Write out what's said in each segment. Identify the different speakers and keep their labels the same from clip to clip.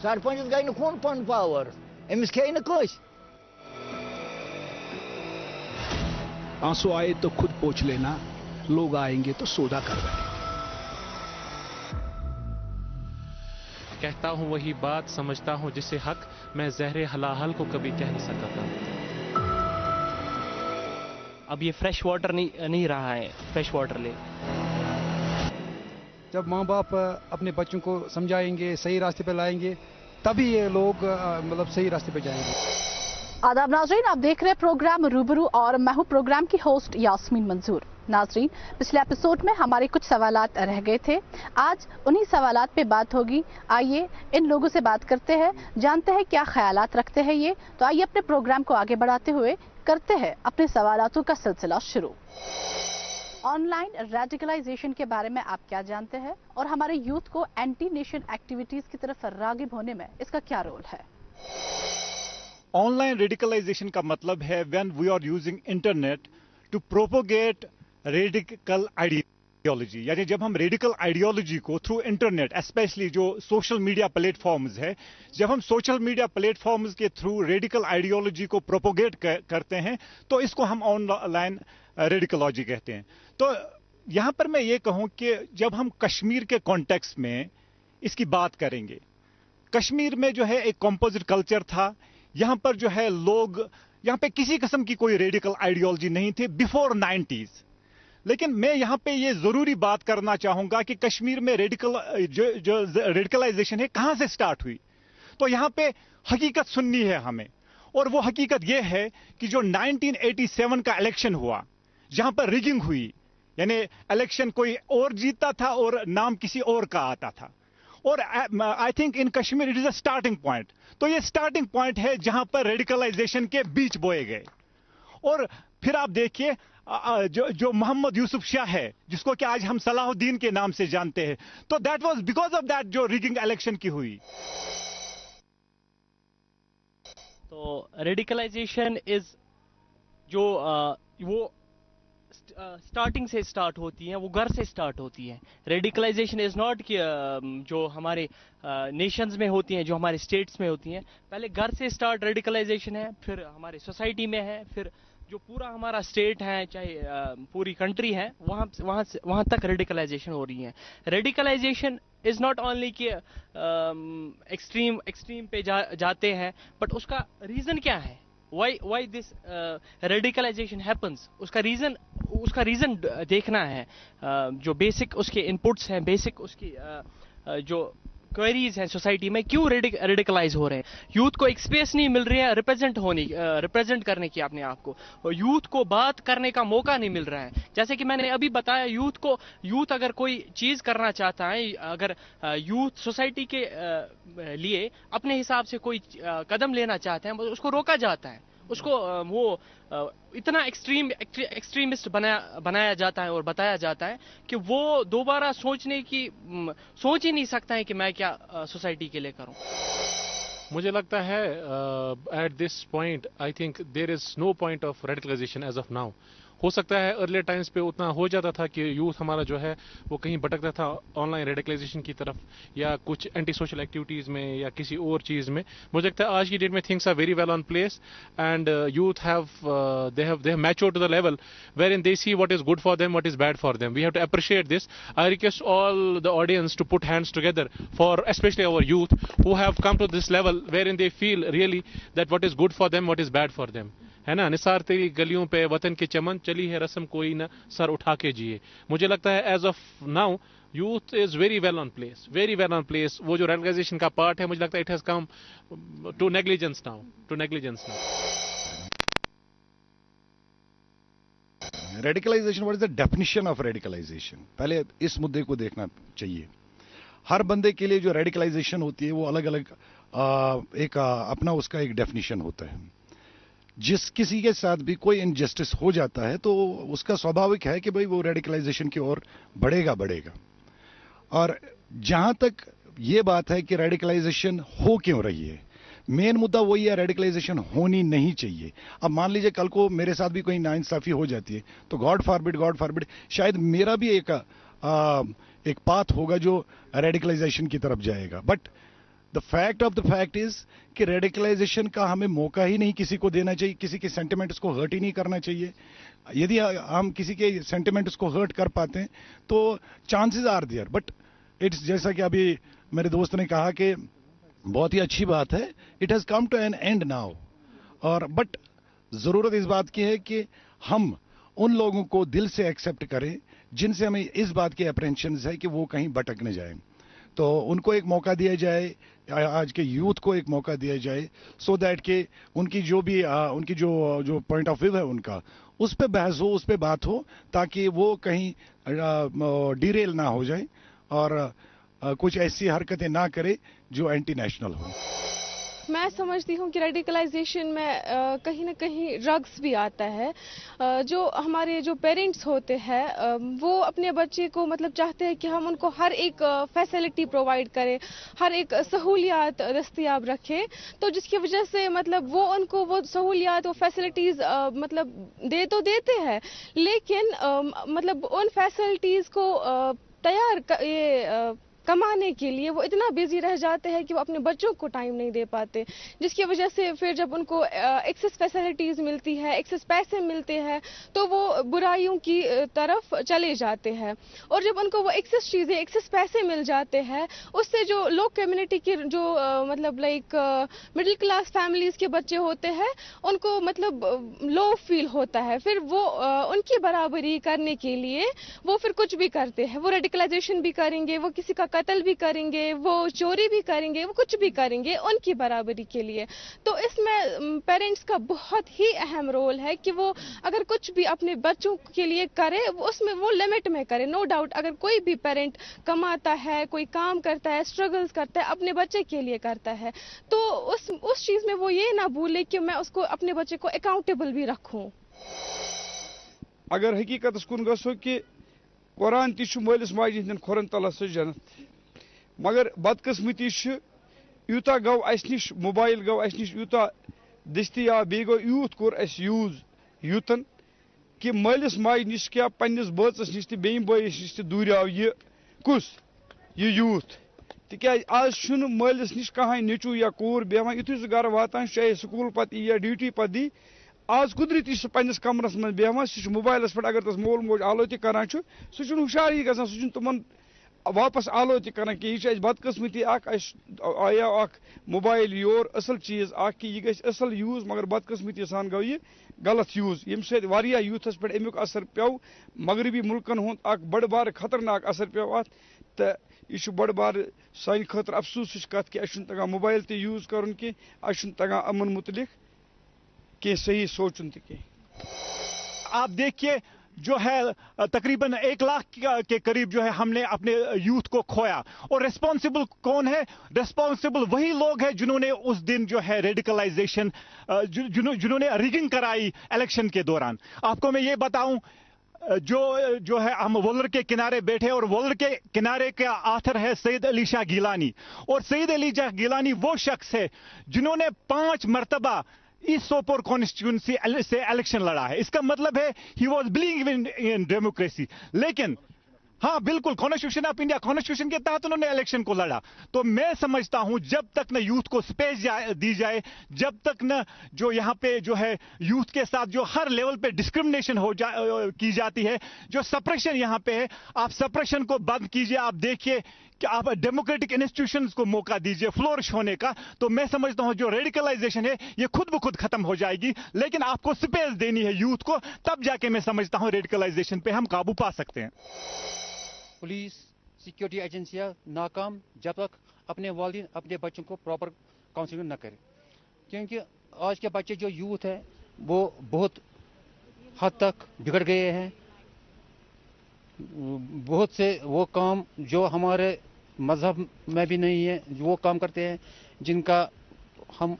Speaker 1: सरपंच गई कौन पन पावर अमिस खे कस
Speaker 2: आंसू आए तो खुद पोंछ लेना, लोग आएंगे तो सौदा करवाएं।
Speaker 3: कहता हूँ वही बात, समझता हूँ जिसे हक, मैं ज़हरे हलाहल को कभी कह नहीं सकता था।
Speaker 4: अब ये फ्रेश वाटर नहीं रहा है, फ्रेश वाटर ले।
Speaker 5: जब माँ बाप अपने बच्चों को समझाएंगे, सही रास्ते पे लाएंगे, तभी ये लोग मतलब सही रास्ते पे जाएंगे।
Speaker 6: आदाब नाजरीन, आप देख रहे हैं प्रोग्राम रूबरू और मैं हूं प्रोग्राम की होस्ट यास्मीन मंजूर। नाजरीन, पिछले एपिसोड में हमारे कुछ सवालात रह गए थे, आज उन्हीं सवालात पे बात होगी। आइए इन लोगों से बात करते हैं, जानते हैं क्या ख्यालात रखते हैं ये। तो आइए अपने प्रोग्राम को आगे बढ़ाते हुए करते हैं अपने सवालातों का सिलसिला शुरू। ऑनलाइन रेडिकलाइजेशन के बारे में आप क्या जानते हैं और हमारे यूथ को एंटी नेशन एक्टिविटीज की तरफ रागिब होने में इसका क्या रोल है?
Speaker 7: ऑनलाइन रेडिकलाइजेशन का मतलब है when we are using internet to propagate radical ideology, यानी जब हम रेडिकल आइडियोलॉजी को थ्रू इंटरनेट, स्पेशली जो सोशल मीडिया प्लेटफॉर्म्स है, जब हम सोशल मीडिया प्लेटफॉर्म्स के थ्रू रेडिकल आइडियोलॉजी को प्रोपोगेट करते हैं तो इसको हम ऑनलाइन रेडिकलॉजी कहते हैं। तो यहां पर मैं ये कहूं कि जब हम कश्मीर के कॉन्टेक्स्ट में इसकी बात करेंगे, कश्मीर में जो है एक कंपोजिट कल्चर था, यहां पर जो है लोग, यहां पे किसी किस्म की कोई रेडिकल आइडियोलॉजी नहीं थी बिफोर 90s। लेकिन मैं यहां पे ये जरूरी बात करना चाहूंगा कि कश्मीर में जो रेडिकलाइजेशन है कहां से स्टार्ट हुई। तो यहां पे हकीकत सुननी है हमें, और वो हकीकत ये है कि जो 1987 का इलेक्शन हुआ, जहां पर रिगिंग हुई, यानी इलेक्शन कोई और जीतता था और नाम किसी और का आता था, और I think in Kashmir it is a starting point. तो ये स्टार्टिंग पॉइंट है जहां पर रेडिकलाइजेशन के बीच बोए गए। और फिर आप देखिए जो मोहम्मद यूसुफ शाह है, जिसको कि आज हम सलाहुद्दीन के नाम से जानते हैं, तो that was because of that जो रिगिंग इलेक्शन की हुई।
Speaker 4: तो रेडिकलाइजेशन इज जो वो स्टार्टिंग से स्टार्ट होती है, वो घर से स्टार्ट होती है। रेडिकलाइजेशन इज नॉट कि जो हमारे नेशंस में होती हैं, जो हमारे स्टेट्स में होती हैं, पहले घर से स्टार्ट रेडिकलाइजेशन है, फिर हमारे सोसाइटी में है, फिर जो पूरा हमारा स्टेट है, चाहे पूरी कंट्री है, वहाँ तक रेडिकलाइजेशन हो रही है। रेडिकलाइजेशन इज नॉट ओनली कि एक्सट्रीम पे जाते हैं, बट उसका रीजन क्या है, why this radicalization happens, उसका रीजन देखना है। जो बेसिक उसके इनपुट्स हैं, बेसिक उसकी जो क्वेरीज हैं सोसाइटी में, क्यों रेडिकलाइज हो रहे हैं। यूथ को एक स्पेस नहीं मिल रही है रिप्रेजेंट करने की अपने आप को, और यूथ को बात करने का मौका नहीं मिल रहा है। जैसे कि मैंने अभी बताया, यूथ अगर कोई चीज करना चाहता है, अगर यूथ सोसाइटी के लिए अपने हिसाब से कोई कदम लेना चाहते हैं, उसको रोका जाता है, उसको वो इतना एक्सट्रीमिस्ट बनाया जाता है और बताया जाता है कि वो दोबारा सोच ही नहीं सकता है कि मैं क्या सोसाइटी के लिए करूं।
Speaker 3: मुझे लगता है at this point I think there is no point of radicalisation as of now. हो सकता है अर्लियर टाइम्स पे उतना हो जाता था कि यूथ हमारा जो है वो कहीं भटकता था ऑनलाइन रेडिकलाइजेशन की तरफ, या कुछ एंटी सोशल एक्टिविटीज़ में, या किसी और चीज़ में। मुझे लगता है आज की डेट में things are very well on place, and youth have matured to the level where in they see what is good for them, what is bad for them. We have to appreciate this. I request all the audience to put hands together for specially our youth who have come to this level where in they feel really that what is good for them, what is bad for them. है ना, निसार तेरी गलियों पे वतन के चमन, चली है रस्म कोई ना सर उठा के जिए। मुझे लगता है as of now youth is very well on place, very well on place. वो जो रेडिकलाइजेशन का पार्ट है, मुझे लगता है it has come to negligence now,
Speaker 8: radicalisation, what is the definition of radicalisation? पहले इस मुद्दे को देखना चाहिए। हर बंदे के लिए जो रेडिकलाइजेशन होती है वो अलग अलग अपना उसका एक डेफिनेशन होता है। जिस किसी के साथ भी कोई इनजस्टिस हो जाता है तो उसका स्वाभाविक है कि भाई वो रेडिकलाइजेशन की ओर बढ़ेगा। और जहां तक ये बात है कि रेडिकलाइजेशन हो क्यों रही है, मेन मुद्दा वही है, रेडिकलाइजेशन होनी नहीं चाहिए। अब मान लीजिए कल को मेरे साथ भी कोई नाइंसाफी हो जाती है तो गॉड फॉरबिड शायद मेरा भी एक पाथ होगा जो रेडिकलाइजेशन की तरफ जाएगा। बट द फैक्ट इज कि रेडिकलाइजेशन का हमें मौका ही नहीं किसी को देना चाहिए, किसी के सेंटिमेंट्स को हर्ट ही नहीं करना चाहिए. यदि हम किसी के सेंटिमेंट्स को हर्ट कर पाते हैं तो chances are there. But it's जैसा कि अभी मेरे दोस्त ने कहा कि बहुत ही अच्छी बात है, it has come to an end now. और बट जरूरत इस बात की है कि हम उन लोगों को दिल से एक्सेप्ट करें जिनसे हमें इस बात की अप्रेंशन है कि वो कहीं भटक न जाए. तो उनको एक मौका दिया जाए, आज के यूथ को एक मौका दिया जाए, सो दैट कि उनकी जो भी उनकी जो पॉइंट ऑफ व्यू है उनका, उस पे बहस हो, उस पे बात हो, ताकि वो कहीं डिरेल ना हो जाए और कुछ ऐसी हरकतें ना करे जो एंटी नेशनल हो.
Speaker 9: मैं समझती हूँ कि रेडिकलाइजेशन में कहीं ना कहीं ड्रग्स भी आता है. जो हमारे जो पेरेंट्स होते हैं वो अपने बच्चे को मतलब चाहते हैं कि हम उनको हर एक फैसिलिटी प्रोवाइड करें, हर एक सहूलियात दस्तयाब रखें, तो जिसकी वजह से मतलब वो उनको वो सहूलियात, वो फैसिलिटीज़ मतलब दे तो देते हैं, लेकिन मतलब उन फैसिलिटीज़ को कमाने के लिए वो इतना बिजी रह जाते हैं कि वो अपने बच्चों को टाइम नहीं दे पाते, जिसकी वजह से फिर जब उनको एक्सेस फैसिलिटीज़ मिलती है, एक्सेस पैसे मिलते हैं, तो वो बुराइयों की तरफ चले जाते हैं. और जब उनको वो एक्सेस चीज़ें, एक्सेस पैसे मिल जाते हैं, उससे जो लो कम्युनिटी के जो मतलब लाइक मिडिल क्लास फैमिलीज़ के बच्चे होते हैं, उनको मतलब लो फील होता है. फिर वो उनकी बराबरी करने के लिए वो फिर कुछ भी करते हैं. वो रेडिकलाइजेशन भी करेंगे, वो किसी का कत्ल भी करेंगे, वो चोरी भी करेंगे, वो कुछ भी करेंगे उनकी बराबरी के लिए. तो इसमें पेरेंट्स का बहुत ही अहम रोल है कि वो अगर कुछ भी अपने बच्चों के लिए करे, उसमें वो लिमिट में करे. नो डाउट अगर कोई भी पेरेंट कमाता है, कोई काम करता है, स्ट्रगल्स करता है, अपने बच्चे के लिए करता है, तो उस चीज़ में वो ये ना भूले कि मैं उसको, अपने बच्चे को अकाउंटेबल भी रखूं.
Speaker 10: अगर हकीकत कुन गो कि कुरान ती मालिस माज हंदन खुरन तल जन्नत, मगर बदकिस्मती यूता गो अस निश मोबाइल गो अस निश यूता दस्तियाब, बे गो यूत कोर अस यूज यूतन कि मालिस माज निश क्या पन्निस बचस निश बेम बयस निश दूर आव ये यूथ. तिक्याज आज मालिस निश कहां नेचू या कोर बेहान, युथु सह घर वातान, चाहे स्कूल पत या ड्यूटी पत दी, आज कुदरती पन्निस कमरस मज बेहान, सह मोबाइलस पे अगर तस मोल मोज आलो त करान सह हुशार ही गसान, सह तुमन वापस आलो त करान कि यह बदकिस्मती आया मोबाइल योर असल चीज कि यह गई असल यूज, मगर बदकिस्मती सान गो यह गलत यूज, यम सत यूथस पे अमुक असर पे मगरबी मुल्कन हुंद बड़ बार खतरनाक असर पे अत. तो यह बड़ बार सान खतर अफसोस कत कि अस तगान मोबाइल ते यूज कर कि अस तगान अमन मुतलिक कि सही सोचन त.
Speaker 7: आप देखिए जो है तकरीबन 1 लाख के करीब जो है हमने अपने यूथ को खोया, और रिस्पॉन्सिबल कौन है? रिस्पॉन्सिबल वही लोग हैं जिन्होंने उस दिन जो है रेडिकलाइजेशन, जिन्होंने रिगिंग कराई इलेक्शन के दौरान. आपको मैं ये बताऊं, जो है हम वोलर के किनारे बैठे, और वोलर के किनारे का आथर है सैयद अली शाह गिलानी, और सैयद अली शाह गिलानी वो शख्स है जिन्होंने 5 मरतबा इस सोपोर कॉन्स्टिट्यूंसी से इलेक्शन लड़ा है. इसका मतलब है he was believing in democracy. लेकिन हाँ बिल्कुल, कॉन्स्टिट्यूशन ऑफ इंडिया, कॉन्स्टिट्यूशन के तहत उन्होंने इलेक्शन को लड़ा. तो मैं समझता हूं जब तक न यूथ को स्पेस दी जाए, जब तक न जो यहां पे जो है यूथ के साथ जो हर लेवल पे डिस्क्रिमिनेशन की जाती है, जो सप्रेशन यहां पे है, आप सप्रेशन को बंद कीजिए. आप देखिए कि आप डेमोक्रेटिक इंस्टीट्यूशंस को मौका दीजिए फ्लोरिश होने का. तो मैं समझता हूं जो रेडिकलाइजेशन है ये खुद ब खुद खत्म हो जाएगी, लेकिन आपको स्पेस देनी है यूथ को, तब जाके मैं समझता हूं रेडिकलाइजेशन पे हम काबू पा सकते हैं.
Speaker 11: पुलिस, सिक्योरिटी एजेंसियां नाकाम जब तक अपने वालिदैन अपने बच्चों को प्रॉपर काउंसलिंग न करें, क्योंकि आज के बच्चे जो यूथ है वो बहुत हद तक बिगड़ गए हैं. बहुत से वो काम जो हमारे मजहब में भी नहीं है, वो काम करते हैं जिनका हम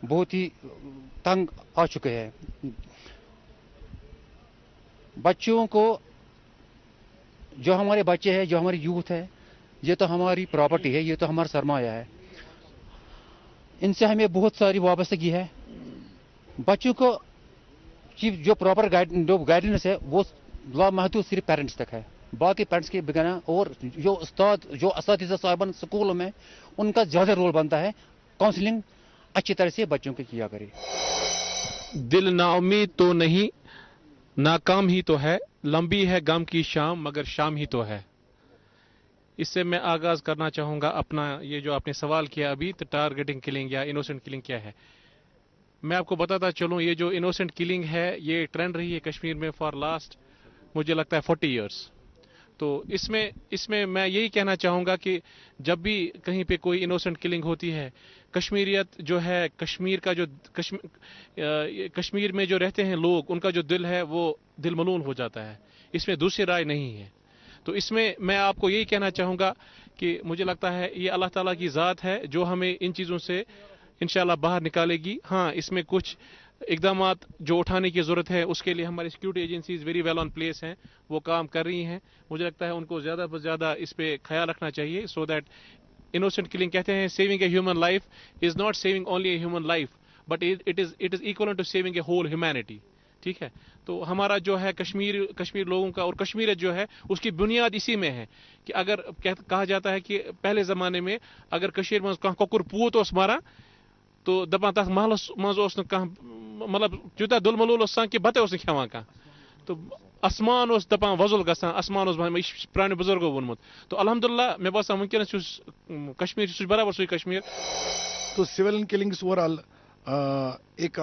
Speaker 11: बहुत ही तंग आ चुके हैं. बच्चों को, जो हमारे बच्चे हैं, जो हमारी यूथ है, ये तो हमारी प्रॉपर्टी है, ये तो हमारा सरमाया है. इनसे हमें बहुत सारी वाबस्तगी है. बच्चों को जो प्रॉपर गाइडेंस है वो महत्व सिर्फ पेरेंट्स तक है. बाकी पेरेंट्स की बिगाना, और जो असातिज़ा साहिबान स्कूलों में उनका ज़्यादा रोल बनता है, काउंसलिंग अच्छी तरह से बच्चों की किया करे।
Speaker 3: दिल नाउमीद तो नहीं, नाकाम ही तो है, लंबी है गम की शाम मगर शाम ही तो है। इससे मैं आगाज करना चाहूंगा अपना ये जो आपने सवाल किया अभी, तो टारगेटिंग किलिंग या इनोसेंट किलिंग क्या है। मैं आपको बताता चलूं, ये जो इनोसेंट किलिंग है ये ट्रेंड रही है कश्मीर में फॉर लास्ट मुझे लगता है 40 इयर्स। तो इसमें मैं यही कहना चाहूंगा कि जब भी कहीं पे कोई इनोसेंट किलिंग होती है, कश्मीरियत जो है, कश्मीर का जो कश्मीर में जो रहते हैं लोग, उनका जो दिल है वो दिल मलूल हो जाता है। इसमें दूसरी राय नहीं है। तो इसमें मैं आपको यही कहना चाहूंगा कि मुझे लगता है ये अल्लाह ताला की ज़ात है जो हमें इन चीज़ों से इंशाल्लाह बाहर निकालेगी। हाँ, इसमें कुछ इकदामात जो उठाने की ज़रूरत है, उसके लिए हमारी security agencies very well on place हैं, वो काम कर रही हैं। मुझे लगता है उनको ज़्यादा से ज़्यादा इस पर ख्याल रखना चाहिए, सो दैट इनोसेंट किलिंग कहते हैं saving a human life is not saving only a human life but it is equal to saving a whole humanity. ठीक है, तो हमारा जो है कश्मीर लोगों का और कश्मीरियत जो है उसकी बुनियाद इसी में है कि अगर कहा जाता है कि पहले ज़माने में अगर कश्मीर में कोकुर पूत ओस मारा तो दपान तक महलस मज ओस मतलब यूता दुल मलूल कि बत खेवान कह, तो आसमान उस दपान वजुल गसान, आसमान उस पुराने बुजुर्गों वोनमुत। तो अल्हम्दुलिल्लाह मैं बसान वनकस कश्मीर बराबर सुई कश्मीर।
Speaker 8: तो सिविलियन किलिंग्स ओवरऑल एक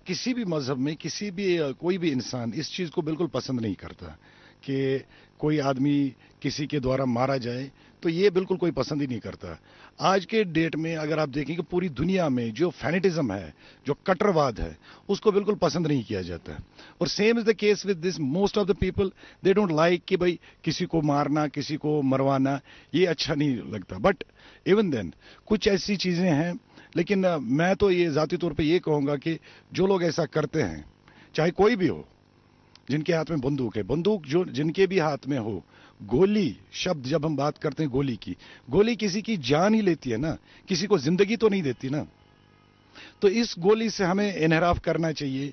Speaker 8: किसी भी मजहब में किसी भी कोई भी इंसान इस चीज को बिल्कुल पसंद नहीं करता कि कोई आदमी किसी के द्वारा मारा जाए, तो ये बिल्कुल कोई पसंद ही नहीं करता। आज के डेट में अगर आप देखें कि पूरी दुनिया में जो फैनेटिज्म है, जो कट्टरवाद है, उसको बिल्कुल पसंद नहीं किया जाता। और same is the case with this, most of the people they don't like कि भाई किसी को मारना, किसी को मरवाना, ये अच्छा नहीं लगता। बट इवन देन कुछ ऐसी चीजें हैं, लेकिन मैं तो ये जाती तौर पे ये कहूंगा कि जो लोग ऐसा करते हैं, चाहे कोई भी हो, जिनके हाथ में बंदूक है, बंदूक जो जिनके भी हाथ में हो, गोली शब्द जब हम बात करते हैं गोली की, गोली किसी की जान ही लेती है ना, किसी को जिंदगी तो नहीं देती ना। तो इस गोली से हमें इनहराफ करना चाहिए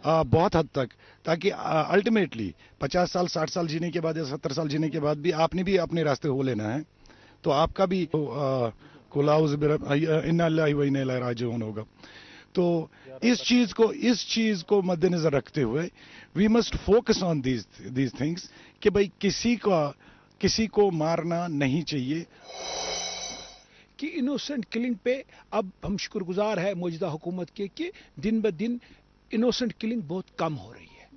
Speaker 8: बहुत हद तक, ताकि अल्टीमेटली 50 साल 60 साल जीने के बाद या 70 साल जीने के बाद भी आपने भी अपने रास्ते हो लेना है, तो आपका भी राजिऊन होगा। तो इस चीज को मद्देनजर रखते हुए we must focus on these things कि भाई किसी को मारना नहीं चाहिए।
Speaker 2: कि इनोसेंट किलिंग पे अब हम शुक्रगुजार है मौजूदा हुकूमत के कि दिन ब दिन इनोसेंट किलिंग बहुत कम हो रही है।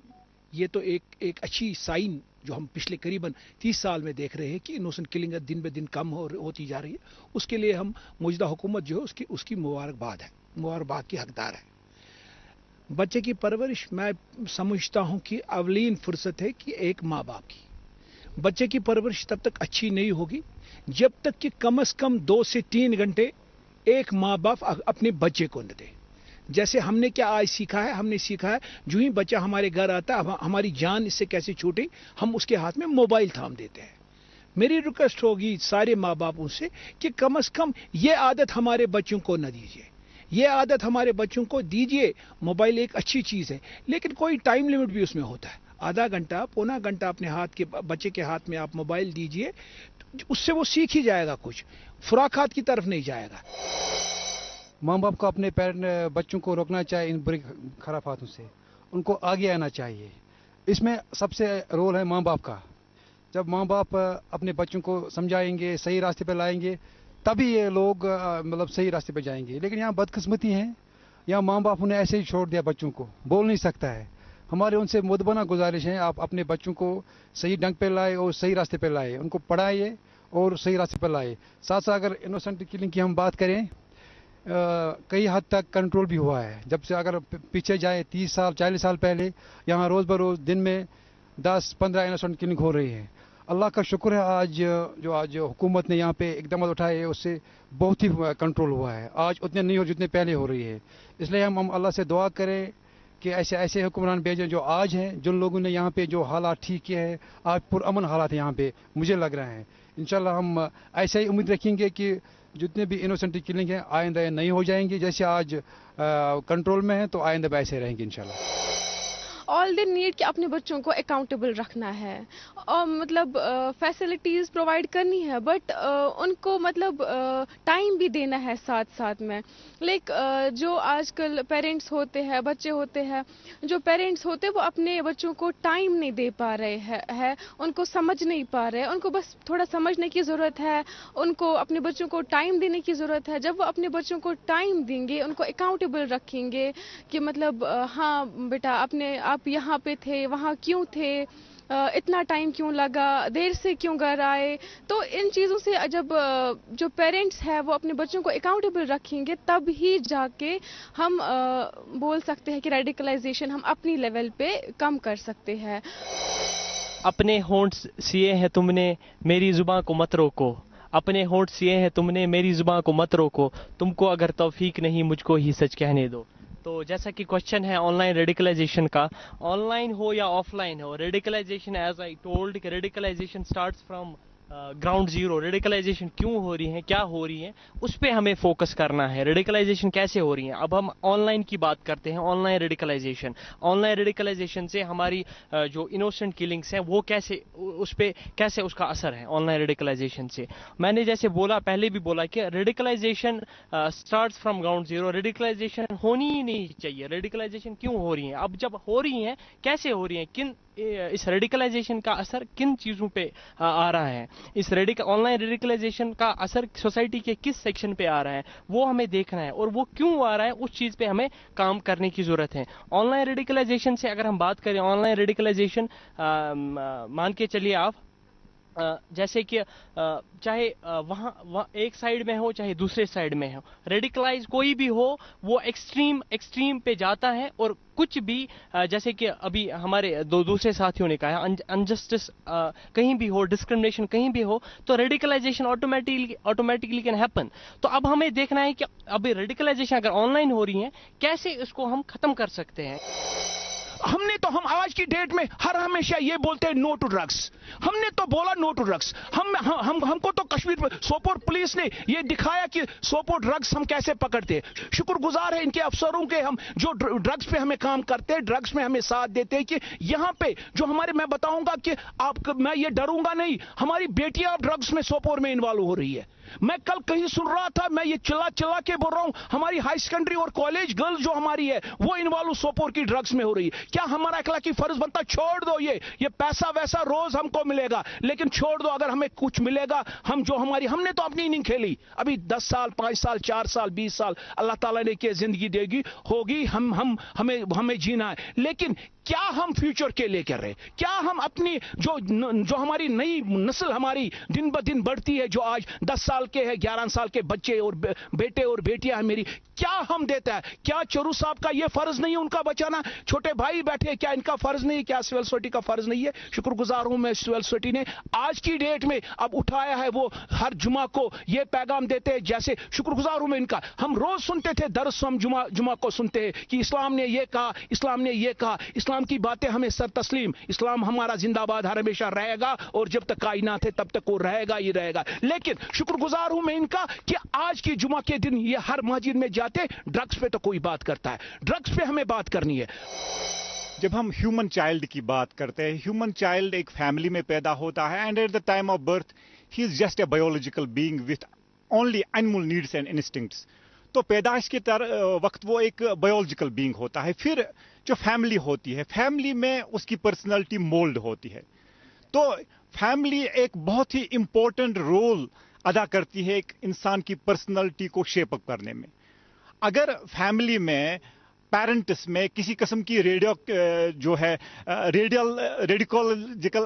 Speaker 2: ये तो एक अच्छी साइन जो हम पिछले करीबन 30 साल में देख रहे हैं कि इनोसेंट किलिंग दिन ब दिन कम होती जा रही है। उसके लिए हम मौजूदा हुकूमत जो है उसकी मुबारकबाद है, मुबारकबाद की हकदार है। बच्चे की परवरिश मैं समझता हूं कि अवलीन फुर्सत है कि एक माँ बाप की। बच्चे की परवरिश तब तक अच्छी नहीं होगी जब तक कि कम से कम 2 से 3 घंटे एक माँ बाप अपने बच्चे को न दे। जैसे हमने क्या आज सीखा है, हमने सीखा है जो ही बच्चा हमारे घर आता है हमारी जान इससे कैसे छूटे, हम उसके हाथ में मोबाइल थाम देते हैं। मेरी रिक्वेस्ट होगी सारे माँ बापों से कि कम से कम ये आदत हमारे बच्चों को न दीजिए, ये आदत हमारे बच्चों को दीजिए। मोबाइल एक अच्छी चीज़ है, लेकिन कोई टाइम लिमिट भी उसमें होता है। आधा घंटा पौना घंटा अपने हाथ के बच्चे के हाथ में आप मोबाइल दीजिए, उससे वो सीख ही जाएगा, कुछ खुराकात की तरफ नहीं जाएगा।
Speaker 5: माँ बाप को अपने बच्चों को रोकना चाहिए इन बुरी खराब बातों से, उनको आगे आना चाहिए। इसमें सबसे रोल है माँ बाप का। जब माँ बाप अपने बच्चों को समझाएंगे, सही रास्ते पर लाएंगे, तभी ये लोग मतलब सही रास्ते पर जाएंगे। लेकिन यहाँ बदकिस्मती है, यहाँ माँ बाप उन्हें ऐसे ही छोड़ दिया, बच्चों को बोल नहीं सकता है। हमारे उनसे मुदबना गुजारिश है, आप अपने बच्चों को सही ढंग पे लाए और सही रास्ते पे लाए, उनको पढ़ाइए और सही रास्ते पे लाए। साथ साथ अगर इनोसेंट किलिंग की हम बात करें, कई हद तक कंट्रोल भी हुआ है। जब से अगर पीछे जाए 30 साल 40 साल पहले, यहाँ रोज़ बरोज़ दिन में 10-15 इनोसेंट किलिंग हो रही है। अल्लाह का शुक्र है आज हुकूमत ने यहाँ पे इकदाम उठाए हैं, उससे बहुत ही कंट्रोल हुआ है। आज उतने नहीं हो जितने पहले हो रही है। इसलिए हम अल्लाह से दुआ करें कि ऐसे हुक्मरान भेजें जो आज हैं, जिन लोगों ने यहाँ पे जो हालात ठीक किए हैं, आज पुरअमन हालात यहाँ पे मुझे लग रहे हैं। इंशाल्लाह हम ऐसे ही उम्मीद रखेंगे कि जितने भी इनोसेंट किलिंग हैं आइंदा नहीं हो जाएंगे। जैसे आज कंट्रोल में है तो आइंदा ऐसे रहेंगे इंशाल्लाह।
Speaker 9: ऑल दे नीड कि अपने बच्चों को अकाउंटेबल रखना है और मतलब फैसिलिटीज़ प्रोवाइड करनी है, बट उनको मतलब टाइम भी देना है साथ साथ में. लाइक जो आजकल पेरेंट्स होते हैं, बच्चे होते हैं, जो पेरेंट्स होते हैं वो अपने बच्चों को टाइम नहीं दे पा रहे हैं, उनको समझ नहीं पा रहे. उनको बस थोड़ा समझने की ज़रूरत है, उनको अपने बच्चों को टाइम देने की ज़रूरत है. जब वो अपने बच्चों को टाइम देंगे, उनको अकाउंटेबल रखेंगे कि मतलब हाँ बेटा आप यहाँ पे थे, वहाँ क्यों थे, इतना टाइम क्यों लगा, देर से क्यों घर आए, तो इन चीज़ों से जब जो पेरेंट्स हैं वो अपने बच्चों को अकाउंटेबल रखेंगे, तब ही जाके हम बोल सकते हैं कि रेडिकलाइजेशन हम अपनी लेवल पे कम कर सकते हैं.
Speaker 4: अपने होंठ सिए हैं तुमने, मेरी जुबान को मत रोको. अपने होंठ सिए हैं तुमने, मेरी जुबान को मत रोको. तुमको अगर तौफीक नहीं, मुझको ही सच कहने दो. तो जैसा कि क्वेश्चन है ऑनलाइन रेडिकलाइजेशन का, ऑनलाइन हो या ऑफलाइन हो, रेडिकलाइजेशन एज आई टोल्ड कि radicalisation starts from ground zero. Radicalisation क्यों हो रही है, क्या हो रही है, उस पर हमें फोकस करना है. रेडिकलाइजेशन कैसे हो रही है. अब हम ऑनलाइन की बात करते हैं. ऑनलाइन रेडिकलाइजेशन से हमारी जो इनोसेंट किलिंग्स हैं वो कैसे, उस पर कैसे उसका असर है ऑनलाइन रेडिकलाइजेशन से. मैंने जैसे बोला, पहले भी बोला कि radicalisation starts from ground zero. Radicalisation होनी ही नहीं चाहिए. रेडिकलाइजेशन क्यों हो रही है, अब जब हो रही है कैसे हो रही है, किन इस रेडिकलाइजेशन का असर किन चीज़ों पे आ रहा है, इस ऑनलाइन रेडिकलाइजेशन का असर सोसाइटी के किस सेक्शन पे आ रहा है, वो हमें देखना है. और वो क्यों आ रहा है, उस चीज़ पे हमें काम करने की ज़रूरत है. ऑनलाइन रेडिकलाइजेशन से अगर हम बात करें, ऑनलाइन रेडिकलाइजेशन मान के चलिए आप, जैसे कि चाहे वहाँ एक साइड में हो चाहे दूसरे साइड में हो, रेडिकलाइज कोई भी हो वो एक्सट्रीम पे जाता है. और कुछ भी जैसे कि अभी हमारे दूसरे साथियों ने कहा, अनजस्टिस कहीं भी हो, डिस्क्रिमिनेशन कहीं भी हो, तो रेडिकलाइजेशन ऑटोमेटिकली कैन हैपन. तो अब हमें देखना है कि अभी रेडिकलाइजेशन अगर ऑनलाइन हो रही है, कैसे इसको हम खत्म कर सकते हैं.
Speaker 2: हम आज की डेट में हमेशा ये बोलते हैं नो टू ड्रग्स. हमने तो बोला नो टू ड्रग्स. हमको तो कश्मीर सोपोर पुलिस ने ये दिखाया कि सोपोर ड्रग्स हम कैसे पकड़ते हैं. शुक्रगुजार है इनके अफसरों के, हम जो ड्रग्स पे हमें काम करते हैं, ड्रग्स में हमें साथ देते हैं कि यहाँ पे जो हमारे, मैं बताऊंगा कि मैं ये डरूंगा नहीं, हमारी बेटियां ड्रग्स में सोपोर में इन्वॉल्व हो रही है. मैं कल कहीं सुन रहा था, मैं ये चिल्ला के बोल रहा हूं, हमारी हाई सेकेंडरी और कॉलेज गर्ल्स जो हमारी है वो इन्वॉल्व सोपोर की ड्रग्स में हो रही है. क्या हमारा अखलाकी फर्ज बनता, छोड़ दो ये पैसा वैसा रोज हमको मिलेगा, लेकिन छोड़ दो, अगर हमें कुछ मिलेगा, हमने तो अपनी नहीं खेली. अभी 10 साल 5 साल 4 साल 20 साल अल्लाह ताला ने क्या जिंदगी देगी होगी, हमें जीना है. लेकिन क्या हम फ्यूचर के लिए कर रहे, क्या हम अपनी जो हमारी नई नस्ल हमारी दिन ब दिन बढ़ती है, जो आज 10 साल के हैं, 11 साल के बच्चे और बेटे और बेटियां हैं मेरी, क्या हम देता है. क्या चरू साहब का ये फर्ज नहीं है उनका बचाना, छोटे भाई बैठे, क्या इनका फर्ज नहीं, क्या सिविल सोसाइटी का फर्ज नहीं है. शुक्रगुजार हूं मैं सिविल सोसाइटी ने आज की डेट में अब उठाया है, वो हर जुमा को ये पैगाम देते हैं. जैसे शुक्रगुजार हूं मैं इनका, हम रोज सुनते थे दर्स, हम जुमा को सुनते हैं कि इस्लाम ने ये कहा, इस्लाम ने ये कहा, इस्लाम की बातें हमें सर तस्लीम, इस्लाम हमारा जिंदाबाद हमेशा रहेगा और जब तक कायनात है तब तक वो रहेगा ही रहेगा. लेकिन शुक्रगुजार हूं मैं इनका कि आज की जुमा के दिन ये हर मस्जिद में जाते, ड्रग्स पे तो कोई बात करता है, ड्रग्स पे हमें बात करनी है.
Speaker 7: जब हम ह्यूमन चाइल्ड की बात करते हैं, ह्यूमन चाइल्ड एक फैमिली में पैदा होता है and at the time of birth he is just a biological being with only animal needs and instincts. तो पैदाइश के वक्त वो एक बायोलॉजिकल बीइंग होता है. फिर जो फैमिली होती है, फैमिली में उसकी पर्सनालिटी मोल्ड होती है. तो फैमिली एक बहुत ही इंपॉर्टेंट रोल अदा करती है एक इंसान की पर्सनालिटी को शेप अप करने में. अगर फैमिली में पेरेंट्स में किसी किस्म की रेडिकोलॉजिकल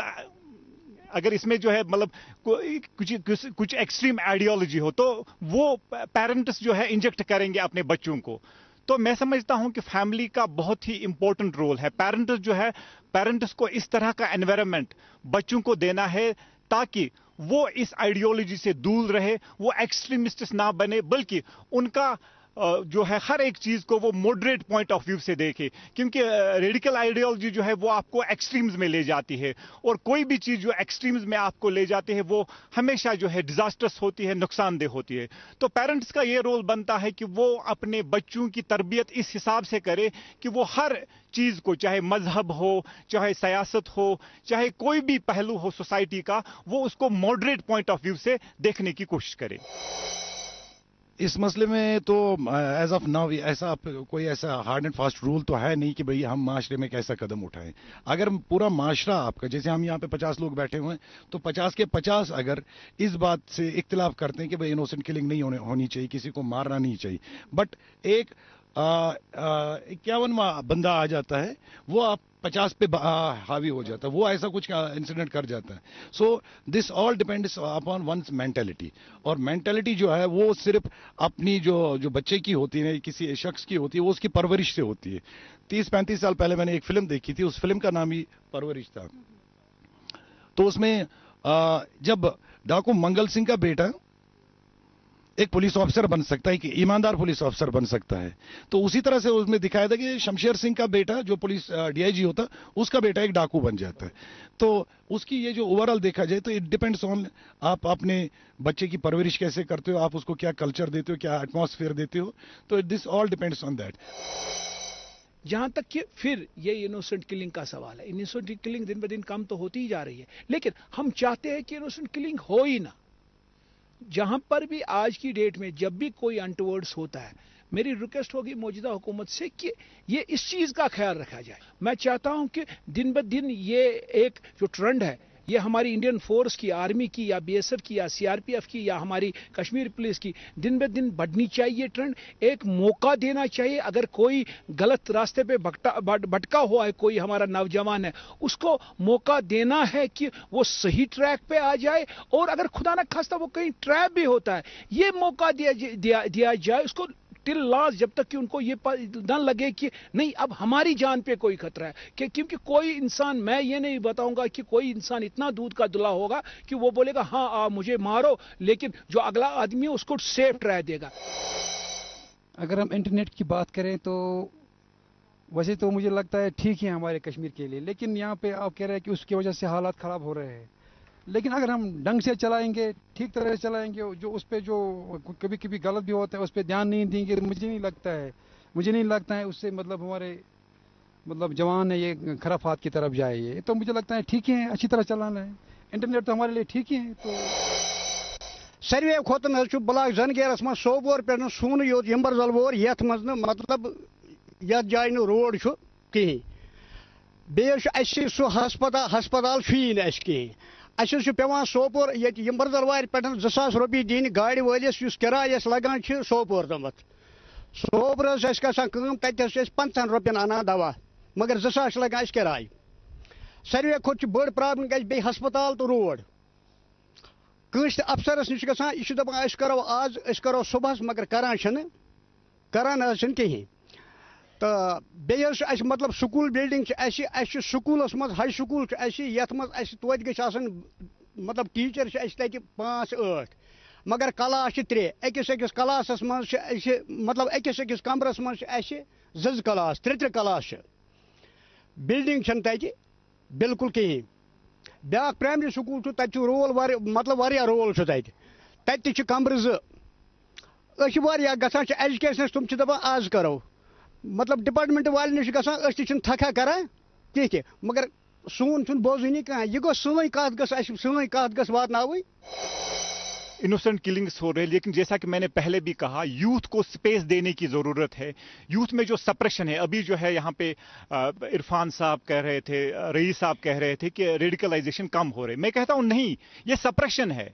Speaker 7: अगर इसमें जो है मतलब कुछ एक्सट्रीम आइडियोलॉजी हो, तो वो पेरेंट्स जो है इंजेक्ट करेंगे अपने बच्चों को. तो मैं समझता हूं कि फैमिली का बहुत ही इंपॉर्टेंट रोल है. पेरेंट्स को इस तरह का एनवायरनमेंट बच्चों को देना है ताकि वो इस आइडियोलॉजी से दूर रहे, वो एक्सट्रीमिस्ट ना बने, बल्कि उनका जो है हर एक चीज को वो मॉडरेट पॉइंट ऑफ व्यू से देखे, क्योंकि रेडिकल आइडियोलॉजी जो है वो आपको एक्सट्रीम्स में ले जाती है, और कोई भी चीज जो एक्सट्रीम्स में आपको ले जाती है वो हमेशा जो है डिजास्टर्स होती है, नुकसानदेह होती है। तो पेरेंट्स का ये रोल बनता है कि वो अपने बच्चों की तरबियत इस हिसाब से करे कि वो हर चीज को, चाहे मजहब हो, चाहे सियासत हो, चाहे कोई भी पहलू हो सोसाइटी का, वो उसको मॉडरेट पॉइंट ऑफ व्यू से देखने की कोशिश करे।
Speaker 8: इस मसले में तो एज ऑफ नाउ ऐसा कोई ऐसा हार्ड एंड फास्ट रूल तो है नहीं कि भाई हम माशरे में कैसा कदम उठाएं। अगर पूरा माशरा आपका, जैसे हम यहाँ पे 50 लोग बैठे हुए हैं, तो 50 के 50 अगर इस बात से इख्तिलाफ करते हैं कि भाई इनोसेंट किलिंग नहीं होनी चाहिए, किसी को मारना नहीं चाहिए, बट एक 51वां बंदा आ जाता है, वो आप 50 पे हावी हो जाता है, वो ऐसा कुछ इंसिडेंट कर जाता है। So this all depends upon one's mentality, और मेंटेलिटी जो है वो सिर्फ अपनी जो बच्चे की होती है, किसी शख्स की होती है, वो उसकी परवरिश से होती है। 30-35 साल पहले मैंने एक फिल्म देखी थी, उस फिल्म का नाम ही परवरिश था। तो उसमें जब डाकू मंगल सिंह का बेटा एक पुलिस ऑफिसर बन सकता है, कि ईमानदार पुलिस ऑफिसर बन सकता है, तो उसी तरह से उसमें दिखाया था कि शमशेर सिंह का बेटा जो पुलिस डीआईजी होता, उसका बेटा एक डाकू बन जाता है। तो उसकी ये जो ओवरऑल देखा जाए तो इट डिपेंड्स ऑन आप अपने बच्चे की परवरिश कैसे करते हो, आप उसको क्या कल्चर देते हो, क्या एटमॉस्फेयर देते हो, तो this all depends on that.
Speaker 2: जहां तक कि फिर ये इनोसेंट किलिंग का सवाल है, इनोसेंट किलिंग दिन ब दिन कम तो होती ही जा रही है, लेकिन हम चाहते हैं कि इनोसेंट किलिंग हो ही ना। जहां पर भी आज की डेट में जब भी कोई अनटुवर्ड्स होता है, मेरी रिक्वेस्ट होगी मौजूदा हुकूमत से कि ये इस चीज का ख्याल रखा जाए। मैं चाहता हूं कि दिन ब दिन ये एक जो ट्रेंड है, ये हमारी इंडियन फोर्स की, आर्मी की या बीएसएफ की या सीआरपीएफ की या हमारी कश्मीर पुलिस की, दिन ब दिन बढ़नी चाहिए ट्रेंड। एक मौका देना चाहिए, अगर कोई गलत रास्ते पे भटका हुआ है, कोई हमारा नौजवान है, उसको मौका देना है कि वो सही ट्रैक पे आ जाए, और अगर खुदा न खास्ता वो कहीं ट्रैप भी होता है, ये मौका दिया जाए उसको टिल लास्ट, जब तक कि उनको ये न लगे कि नहीं अब हमारी जान पे कोई खतरा है। क्योंकि कोई इंसान, मैं ये नहीं बताऊंगा कि कोई इंसान इतना दूध का दुला होगा कि वो बोलेगा हाँ मुझे मारो, लेकिन जो अगला आदमी है उसको सेफ ट्रैक देगा।
Speaker 5: अगर हम इंटरनेट की बात करें तो वैसे तो मुझे लगता है ठीक है हमारे कश्मीर के लिए, लेकिन यहाँ पे आप कह रहे हैं कि उसकी वजह से हालात ख़राब हो रहे हैं। लेकिन अगर हम ढंग से चलाएंगे, ठीक तरह से चलाएंगे, जो उस पर जो कभी कभी गलत भी होता है उस पर ध्यान नहीं देंगे, मुझे नहीं लगता है उससे मतलब हमारे जवान है ये खराफात की तरफ जाए। ये तो मुझे लगता है ठीक है, अच्छी तरह चलाना है। इंटरनेट तो हमारे लिए ठीक ही है। तो
Speaker 12: सर्वे खोतन ब्लॉक जनगेरस मज सोपोर पे सून योत यम्बरजल वोर ये मतलब ये जाय रोड कहीं बे सह हस्पताल कहीं अस पेवान सोपोर ये यम्बरजल वार पे 2000 रुपये दिन गाड़ी वलिस किराय लगान सोपोर तमत सोपोर गम तस 50 रुपयन अना दवा मगर 2000 लगान किराय। सर्वे खोत बड़ प्रॉब्लम गई हस्पताल तो रोड कंस अफसरस नश गसान यह दपान करो आज करो सुबह मगर करान कहीं। तो बे मतलब स्कूल बिल्डिंग स्कूलस मज हाई स्कूल ये तोत गई मतलब टीचर 5-8 मगर क्लास 3 अकिस क्लासस मज मतलब अकिस कमरस मज 2 क्लास 3 क्लास बिल्डिंग तत बिल्कुल कहीं। ब्या प्राइमरी स्कूल तत रोल मतलब वारिया रोल तत कमर 2 गसान एजुकेशन तुम दपान आज करो मतलब डिपार्टमेंट वाले नश गसान थका करा कह मगर सून बोजनी कह यह गो सी कत वातनावी।
Speaker 7: इनोसेंट किलिंग्स हो रहे, लेकिन जैसा कि मैंने पहले भी कहा, यूथ को स्पेस देने की जरूरत है। यूथ में जो सप्रेशन है, अभी जो है यहाँ पे इरफान साहब कह रहे थे, रईस साहब कह रहे थे कि रेडिकलाइजेशन कम हो रहे, मैं कहता हूं नहीं, ये सप्रेशन है।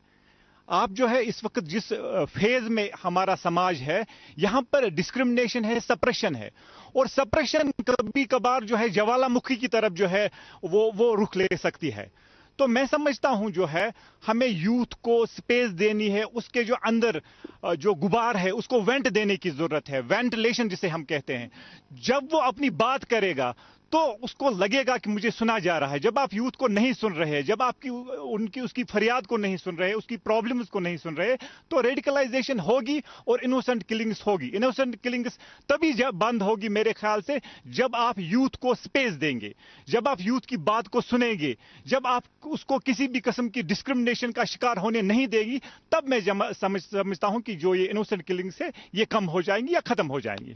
Speaker 7: आप जो है इस वक्त जिस फेज में हमारा समाज है, यहां पर डिस्क्रिमिनेशन है, सप्रेशन है, और सप्रेशन कभी कभार जो है ज्वालामुखी की तरफ जो है वो रुख ले सकती है। तो मैं समझता हूं जो है हमें यूथ को स्पेस देनी है, उसके जो अंदर जो गुबार है उसको वेंट देने की जरूरत है, वेंटिलेशन जिसे हम कहते हैं। जब वो अपनी बात करेगा तो उसको लगेगा कि मुझे सुना जा रहा है। जब आप यूथ को नहीं सुन रहे, जब आपकी उसकी फरियाद को नहीं सुन रहे, उसकी प्रॉब्लम्स को नहीं सुन रहे, तो रेडिकलाइजेशन होगी और इनोसेंट किलिंग्स होगी। इनोसेंट किलिंग्स तभी जब बंद होगी मेरे ख्याल से, जब आप यूथ को स्पेस देंगे, जब आप यूथ की बात को सुनेंगे, जब आप उसको किसी भी किस्म की डिस्क्रिमिनेशन का शिकार होने नहीं देगी, तब मैं समझता हूं कि जो ये इनोसेंट किलिंग्स है ये कम हो जाएंगी या खत्म हो जाएंगी।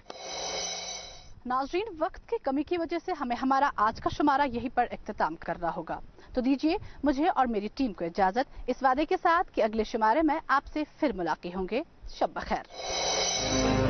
Speaker 6: नाजरीन, वक्त की कमी की वजह से हमें हमारा आज का शुमारा यहीं पर इख्तिताम करना होगा, तो दीजिए मुझे और मेरी टीम को इजाजत, इस वादे के साथ कि अगले शुमारे में आपसे फिर मुलाकात होंगे। शब बखैर।